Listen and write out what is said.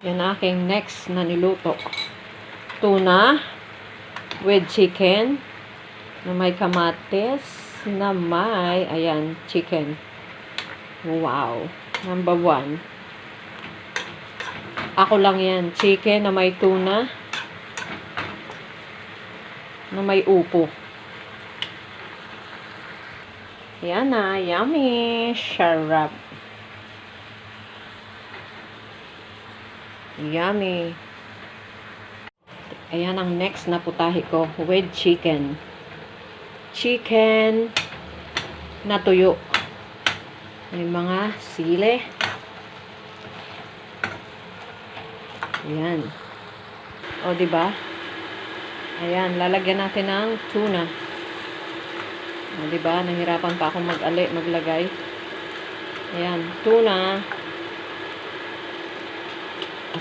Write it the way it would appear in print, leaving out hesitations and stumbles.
Yan aking next na niluto. Tuna with chicken na may kamatis na may, ayan, chicken. Wow. Number 1. Ako lang yan. Chicken na may tuna na may upo. Yan na. Yummy. Sarap. Yummy. Ayan ang next na putahe ko with chicken. Chicken na tuyo. May mga sili. Ayan. O, diba? Ayan, lalagyan natin ng tuna. O, diba? Nahirapan pa akong maglagay. Ayan, tuna.